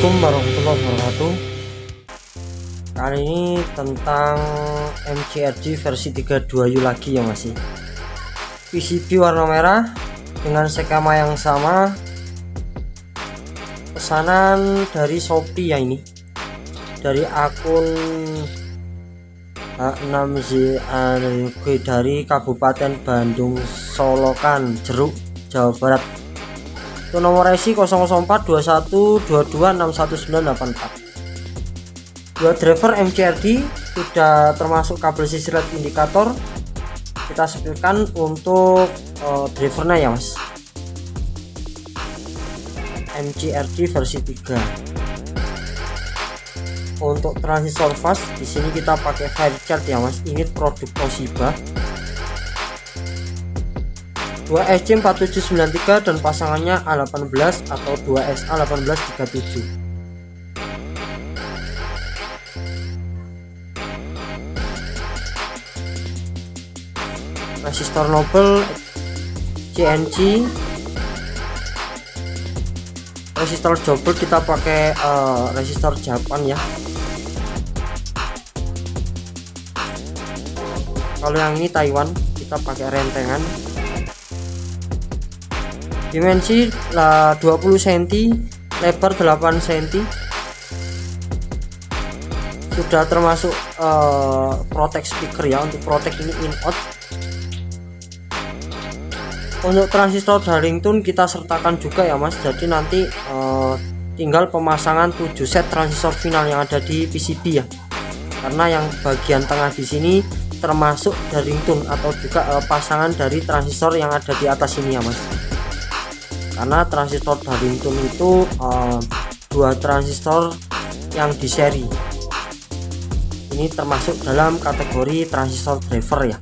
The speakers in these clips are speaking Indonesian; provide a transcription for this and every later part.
Assalamualaikum warahmatullahi wabarakatuh. Kali ini tentang MCRG versi 32U lagi ya masih PCB warna merah dengan skema yang sama, pesanan dari Shopee ya, ini dari akun H6ZANG dari Kabupaten Bandung Solokan Jeruk Jawa Barat. Itu nomor resi 0042122611984. Dua driver MCRD sudah termasuk kabel sisir LED indikator. Kita sebutkan untuk drivernya ya mas, MCRD versi 3. Untuk transistor fast di sini kita pakai Fairchild ya mas, ini produk Toshiba 2SC4793 dan pasangannya A18 atau 2SA1837. Resistor Nobel CNC, resistor double kita pakai resistor Japan ya. Kalau yang ini Taiwan, kita pakai rentengan. Dimensi 20 cm, lebar 8 cm. Sudah termasuk protect speaker ya, untuk protect ini in out. Untuk transistor Darlington kita sertakan juga ya mas, jadi nanti tinggal pemasangan 7 set transistor final yang ada di PCB ya, karena yang bagian tengah di sini termasuk Darlington atau juga pasangan dari transistor yang ada di atas ini ya mas. Karena transistor Darlington itu dua transistor yang di seri, ini termasuk dalam kategori transistor driver ya.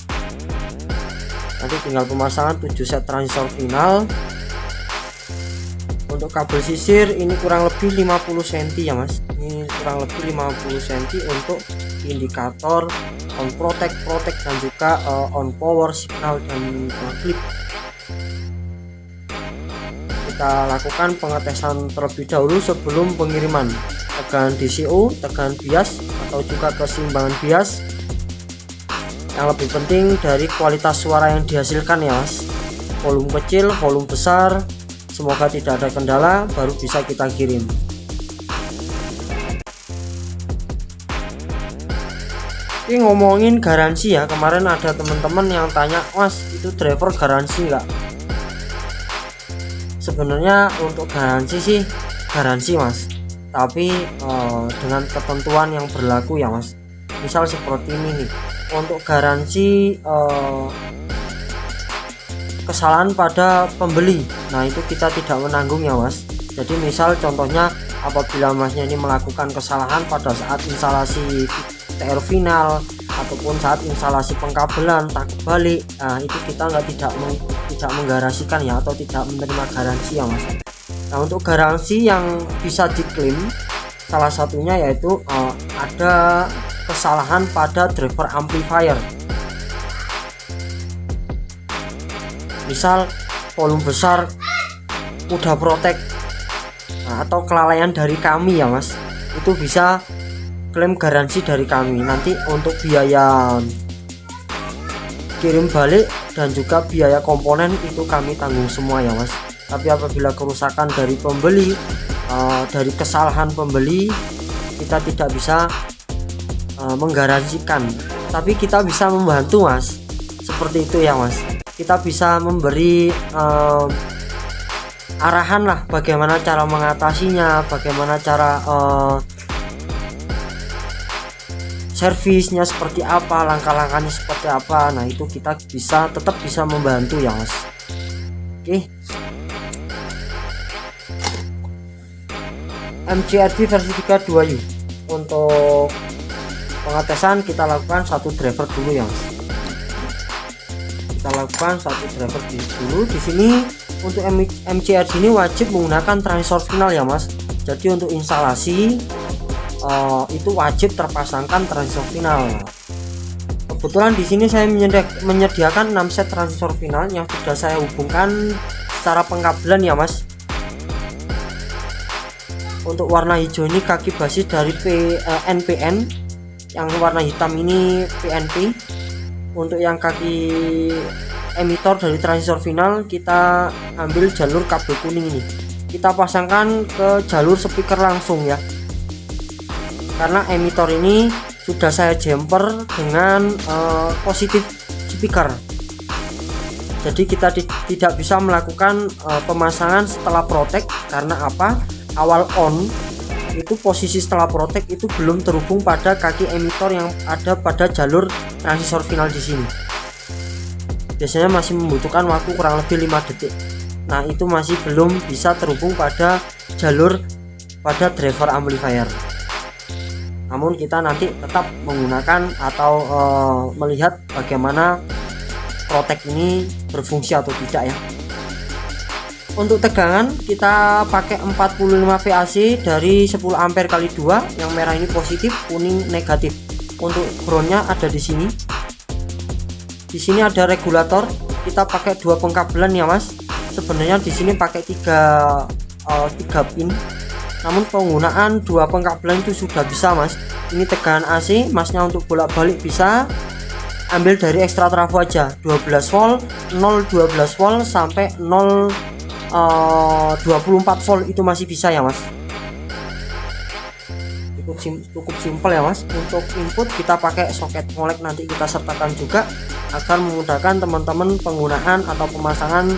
Nanti tinggal pemasangan 7 set transistor final. Untuk kabel sisir ini kurang lebih 50 cm ya mas, ini kurang lebih 50 cm untuk indikator on protect dan juga on power signal dan flip. Kita lakukan pengetesan terlebih dahulu sebelum pengiriman, tegangan DCO, tegangan bias atau juga keseimbangan bias. Yang lebih penting dari kualitas suara yang dihasilkan ya mas, volume kecil, volume besar, semoga tidak ada kendala baru bisa kita kirim. Ini ngomongin garansi ya, kemarin ada teman-teman yang tanya, mas itu driver garansi enggak? Sebenarnya untuk garansi sih garansi mas, tapi dengan ketentuan yang berlaku ya mas. Misal seperti ini nih, untuk garansi kesalahan pada pembeli, nah itu kita tidak menanggung ya mas. Jadi misal contohnya apabila masnya ini melakukan kesalahan pada saat instalasi TR final ataupun saat instalasi pengkabelan tak balik, nah itu kita tidak menggarasikan ya, atau tidak menerima garansi ya mas. Nah untuk garansi yang bisa diklaim salah satunya yaitu ada kesalahan pada driver amplifier. Misal volume besar udah protect, nah, atau kelalaian dari kami ya mas, itu bisa klaim garansi dari kami. Nanti untuk biaya kirim balik dan juga biaya komponen itu kami tanggung semua ya mas. Tapi apabila kerusakan dari pembeli, dari kesalahan pembeli, kita tidak bisa menggaransikan, tapi kita bisa membantu mas, seperti itu ya mas. Kita bisa memberi arahan lah bagaimana cara mengatasinya, bagaimana cara servisnya seperti apa, langkah-langkahnya seperti apa. Nah itu kita tetap bisa membantu ya mas. Oke, MCRD versi 32U. Untuk pengetesan kita lakukan satu driver dulu ya mas. Kita lakukan satu driver dulu di sini. Untuk MCRD ini wajib menggunakan transistor final ya mas. Jadi untuk instalasi itu wajib terpasangkan transistor final. Kebetulan di sini saya menyediakan 6 set transistor final yang sudah saya hubungkan secara pengkabelan ya mas. Untuk warna hijau ini kaki basis dari NPN, yang warna hitam ini PNP. Untuk yang kaki emitor dari transistor final kita ambil jalur kabel kuning ini, kita pasangkan ke jalur speaker langsung ya, karena emitor ini sudah saya jumper dengan positif speaker. Jadi kita tidak bisa melakukan pemasangan setelah protek, karena apa? Awal on itu posisi setelah protek itu belum terhubung pada kaki emitor yang ada pada jalur transistor final di sini. Biasanya masih membutuhkan waktu kurang lebih 5 detik. Nah, itu masih belum bisa terhubung pada jalur pada driver amplifier. Namun kita nanti tetap menggunakan atau melihat bagaimana protek ini berfungsi atau tidak ya. Untuk tegangan kita pakai 45 VAC dari 10 ampere kali 2, yang merah ini positif, kuning negatif. Untuk groundnya ada di sini. Di sini ada regulator, kita pakai 2 pengkabelan ya Mas. Sebenarnya di sini pakai 3 pin. Namun penggunaan 2 pengkabelan itu sudah bisa Mas. Ini tegangan AC, Masnya untuk bolak-balik bisa ambil dari ekstra trafo aja, 12 volt, 0 12 volt sampai 0 24 volt itu masih bisa ya Mas. Cukup simpel ya Mas. Untuk input kita pakai soket ngolek, nanti kita sertakan juga agar memudahkan teman-teman penggunaan atau pemasangan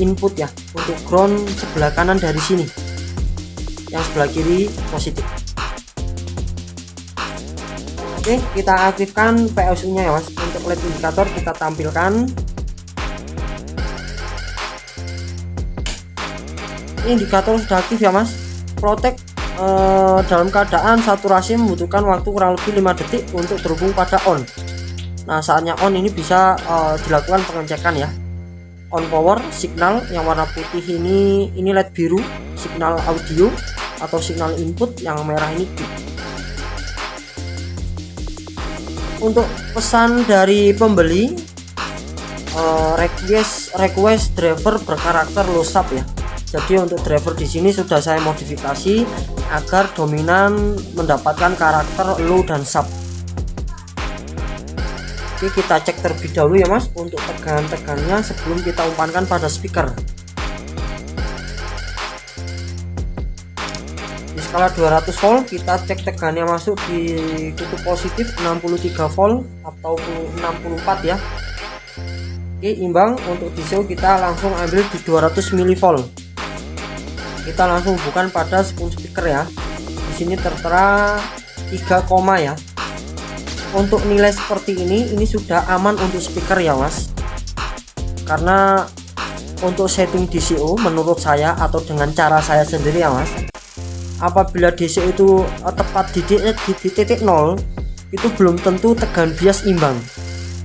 input ya. Untuk ground sebelah kanan dari sini, yang sebelah kiri positif. Oke, kita aktifkan PSU nya ya Mas. Untuk LED indikator kita tampilkan. Indikator sudah aktif ya Mas. Protek dalam keadaan saturasi membutuhkan waktu kurang lebih 5 detik untuk terhubung pada on. Nah, saatnya on ini bisa dilakukan pengecekan ya. On power, signal yang warna putih ini LED biru, signal audio atau signal input, yang merah ini Q. Untuk pesan dari pembeli, request driver berkarakter low sub ya. Jadi untuk driver di sini sudah saya modifikasi agar dominan mendapatkan karakter low dan sub. Oke, kita cek terlebih dahulu ya Mas untuk tegangan-tegangannya sebelum kita umpankan pada speaker. Di skala 200 volt kita cek tegangannya masuk di kutub positif 63 volt atau 64 ya. Oke, imbang. Untuk DCO kita langsung ambil di 200 mV. Kita langsung bukan pada spoon speaker ya. Di sini tertera 3, ya. Untuk nilai seperti ini sudah aman untuk speaker ya Mas. Karena untuk setting DCO menurut saya atau dengan cara saya sendiri ya Mas, apabila DCO itu tepat di titik 0, itu belum tentu tegangan bias imbang.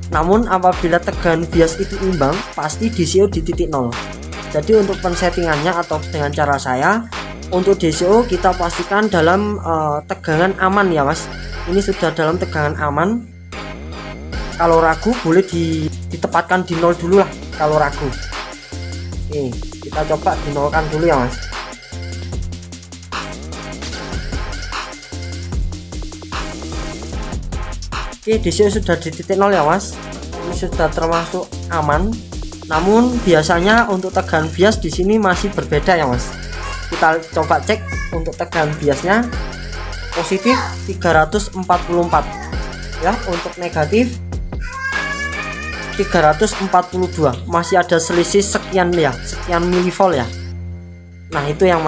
Namun apabila tegangan bias itu imbang, pasti DCO di titik 0. Jadi untuk pensettingannya atau dengan cara saya, untuk DCO kita pastikan dalam tegangan aman ya Mas. Ini sudah dalam tegangan aman. Kalau ragu boleh ditempatkan di 0 dulu lah kalau ragu. Oke, kita coba dinolkan dulu ya Mas. Oke, DCO sudah di titik 0 ya Mas. Ini sudah termasuk aman. Namun biasanya untuk tegangan bias di sini masih berbeda ya Mas. Kita coba cek untuk tegangan biasnya. Positif 344 ya, untuk negatif 342. Masih ada selisih sekian ya, sekian milivolt ya. Nah, itu yang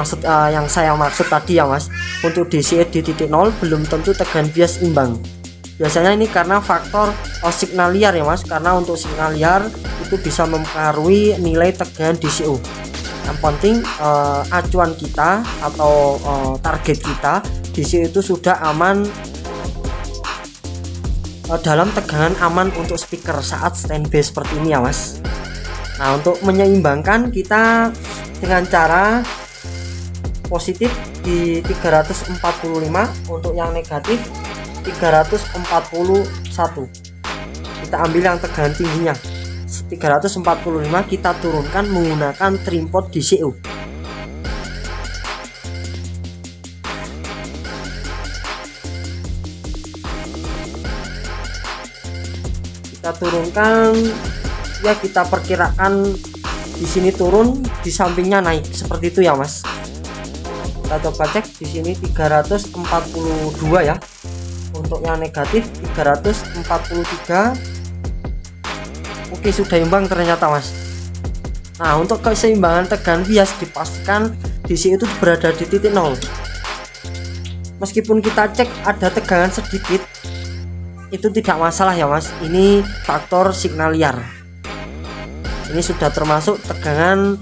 saya maksud tadi ya Mas. Untuk DCO di titik 0 belum tentu tegangan bias imbang. Biasanya ini karena faktor signal liar ya Mas, karena untuk signal liar itu bisa mempengaruhi nilai tegangan DCO. Yang penting acuan kita atau target kita DCO itu sudah aman, dalam tegangan aman untuk speaker saat standby seperti ini ya Mas. Nah, untuk menyeimbangkan kita dengan cara positif di 345, untuk yang negatif 341. Kita ambil yang tegangan tingginya 345, kita turunkan menggunakan trimpot DCO. turunkan ya, kita perkirakan di sini turun, di sampingnya naik seperti itu ya Mas. Kita coba cek di sini 342 ya. Untuk yang negatif 343. Oke, sudah imbang ternyata Mas. Nah, untuk keseimbangan tegangan bias dipastikan DCO itu berada di titik 0. Meskipun kita cek ada tegangan sedikit, itu tidak masalah ya Mas. Ini faktor signal liar. Ini sudah termasuk tegangan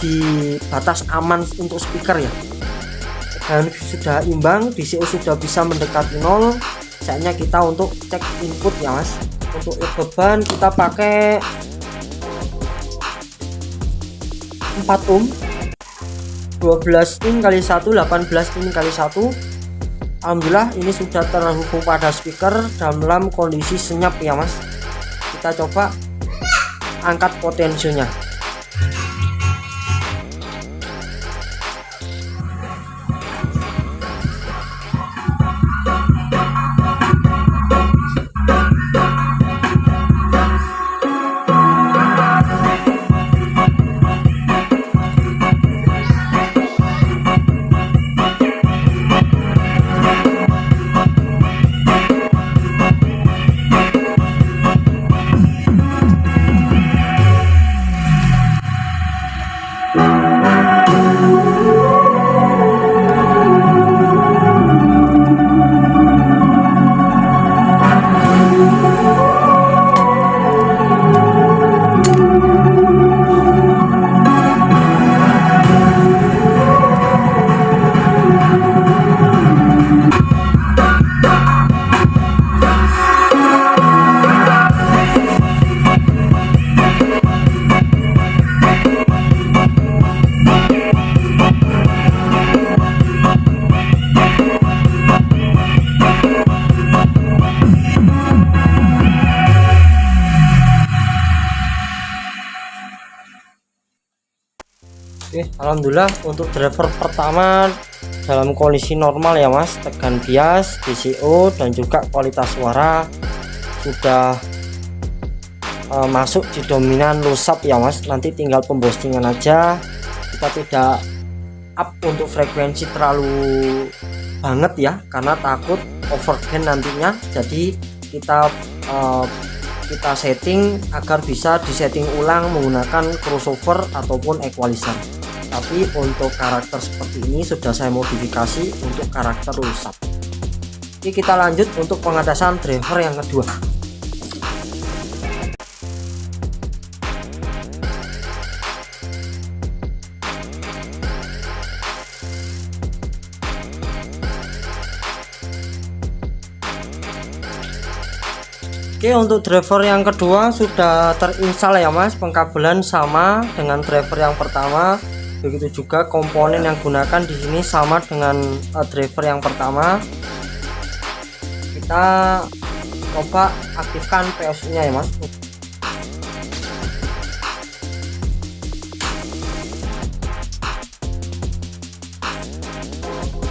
di batas aman untuk speaker ya. Tegangan sudah imbang, DCO sudah bisa mendekati 0. Saatnya kita untuk cek input ya Mas. Untuk beban kita pakai 4 ohm, 12 in kali 1, 18 in kali 1. Alhamdulillah ini sudah terhubung pada speaker dalam kondisi senyap ya Mas. Kita coba angkat potensinya. Oke, alhamdulillah untuk driver pertama dalam kondisi normal ya Mas. Tegangan bias, DCO dan juga kualitas suara sudah masuk di dominan low sub ya Mas. Nanti tinggal pembostingan aja. Kita tidak up untuk frekuensi terlalu banget ya, karena takut overgain nantinya. Jadi kita setting agar bisa disetting ulang menggunakan crossover ataupun equalizer. Tapi untuk karakter seperti ini sudah saya modifikasi untuk karakter low sub. Oke, kita lanjut untuk pengetesan driver yang kedua. Oke, untuk driver yang kedua sudah terinstall ya Mas. Pengkabelan sama dengan driver yang pertama. Begitu juga komponen yang gunakan di sini sama dengan driver yang pertama. Kita coba aktifkan POS-nya ya Mas.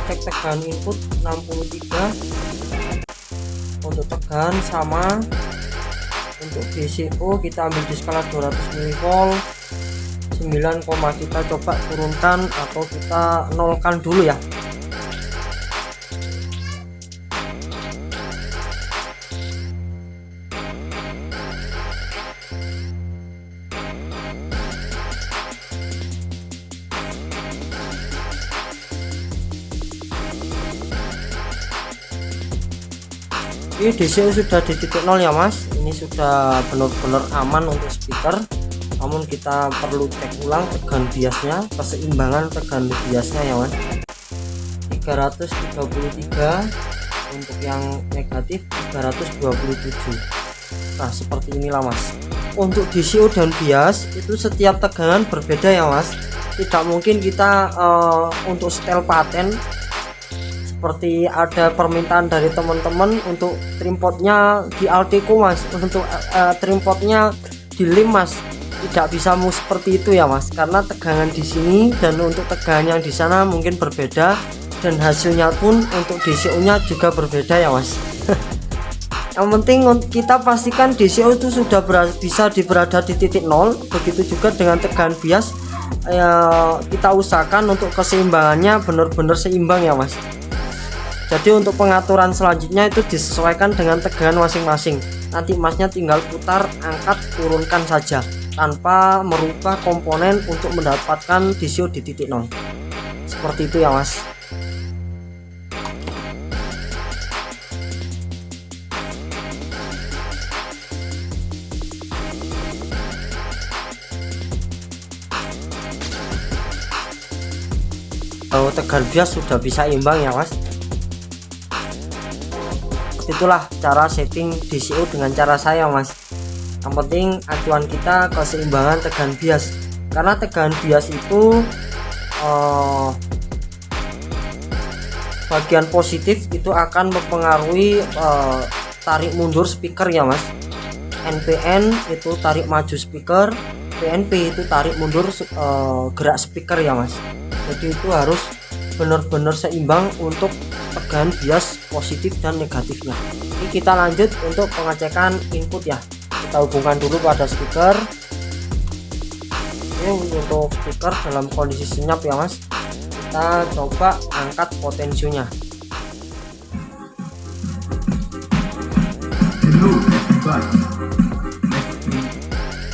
Cek tegangan input 63. Untuk tegangan sama. Untuk DCO kita ambil di skala 200 mV. 9, kita coba turunkan atau kita nolkan dulu ya. Ini DCO sudah di titik 0 ya Mas. Ini sudah benar-benar aman untuk speaker. Namun kita perlu cek ulang tegangan biasnya, keseimbangan tegangan biasnya ya Mas. 333. Untuk yang negatif 327. Nah, seperti inilah Mas. Untuk DCO dan bias itu setiap tegangan berbeda ya Mas. Tidak mungkin kita untuk setel paten seperti ada permintaan dari teman-teman untuk trimpotnya di Alteco Mas, untuk trimpotnya di Lim Mas. Tidak bisa seperti itu ya Mas, karena tegangan di sini dan untuk tegangan yang di sana mungkin berbeda, dan hasilnya pun untuk DCO nya juga berbeda ya Mas. Yang penting kita pastikan DCO itu sudah bisa berada di titik 0. Begitu juga dengan tegangan bias, kita usahakan untuk keseimbangannya benar-benar seimbang ya mas. Jadi untuk pengaturan selanjutnya itu disesuaikan dengan tegangan masing-masing. Nanti masnya tinggal putar, angkat, turunkan saja tanpa merubah komponen untuk mendapatkan DCO di titik 0. Seperti itu ya mas. Kalau tegangan bias sudah bisa imbang ya mas. Itulah cara setting DCO dengan cara saya mas. Yang penting acuan kita keseimbangan tegangan bias, karena tegangan bias itu bagian positif itu akan mempengaruhi tarik mundur speaker ya mas. NPN itu tarik maju speaker, PNP itu tarik mundur gerak speaker ya mas. Jadi itu harus benar-benar seimbang untuk tegangan bias positif dan negatifnya. Ini kita lanjut untuk pengecekan input ya. Kita hubungkan dulu pada speaker. Ini untuk speaker dalam kondisi senyap ya mas. Kita coba angkat potensinya.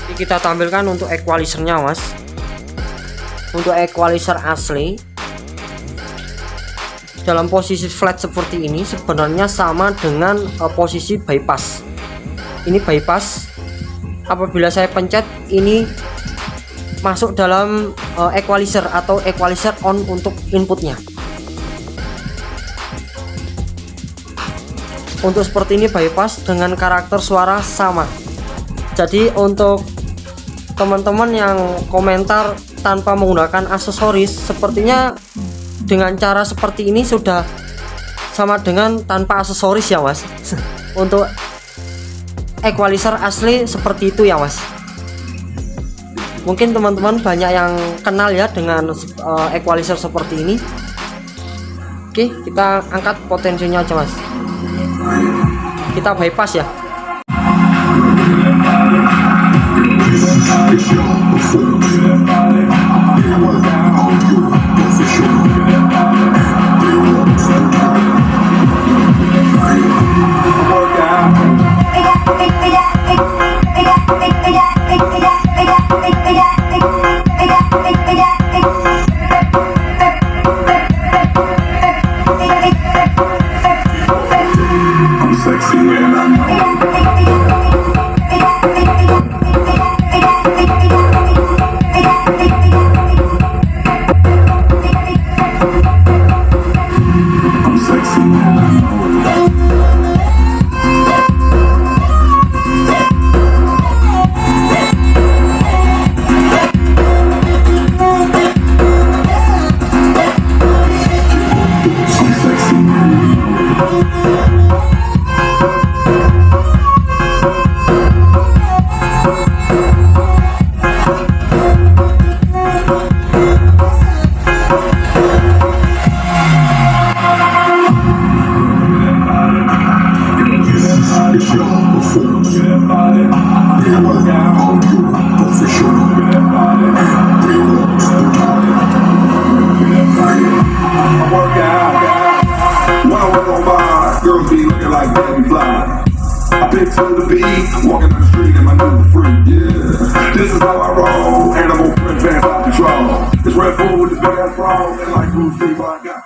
Ini kita tampilkan untuk equalizernya mas. Untuk equalizer asli dalam posisi flat seperti ini sebenarnya sama dengan posisi bypass. Ini bypass, apabila saya pencet ini masuk dalam equalizer atau equalizer on untuk inputnya. Untuk seperti ini bypass dengan karakter suara sama. Jadi untuk teman-teman yang komentar tanpa menggunakan aksesoris, sepertinya dengan cara seperti ini sudah sama dengan tanpa aksesoris ya mas. Untuk equalizer asli seperti itu ya mas. Mungkin teman-teman banyak yang kenal ya dengan equalizer seperti ini. Oke, kita angkat potensinya aja mas. Kita bypass ya. Girls be looking like baby fly. I pick to the beat, walking down the street in my new freak. Yeah, this is how I roll. Animal print fans out control. It's Red Bull with the big ass roll. And like Bruce Lee, I got.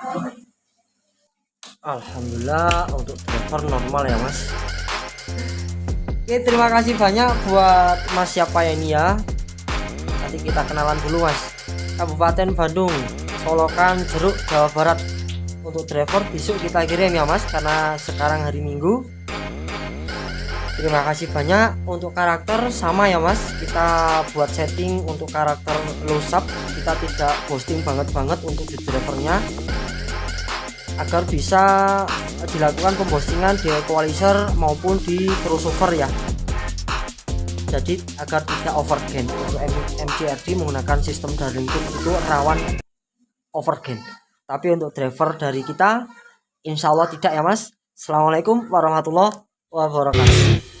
Alhamdulillah untuk driver normal ya mas. Oke, terima kasih banyak buat mas siapa ya ini ya. Nanti kita kenalan dulu mas. Kabupaten Bandung, Solokan, Jeruk, Jawa Barat. Untuk driver besok kita kirim ya mas, karena sekarang hari Minggu. Terima kasih banyak. Untuk karakter sama ya mas, kita buat setting untuk karakter low sub. Kita tidak ghosting banget untuk di drivernya, agar bisa dilakukan pembostingan di equalizer maupun di crossover ya. Jadi agar tidak overgain. Untuk MCRD menggunakan sistem Darlington itu rawan overgain. Tapi untuk driver dari kita insya Allah tidak ya mas. Assalamualaikum warahmatullahi wabarakatuh.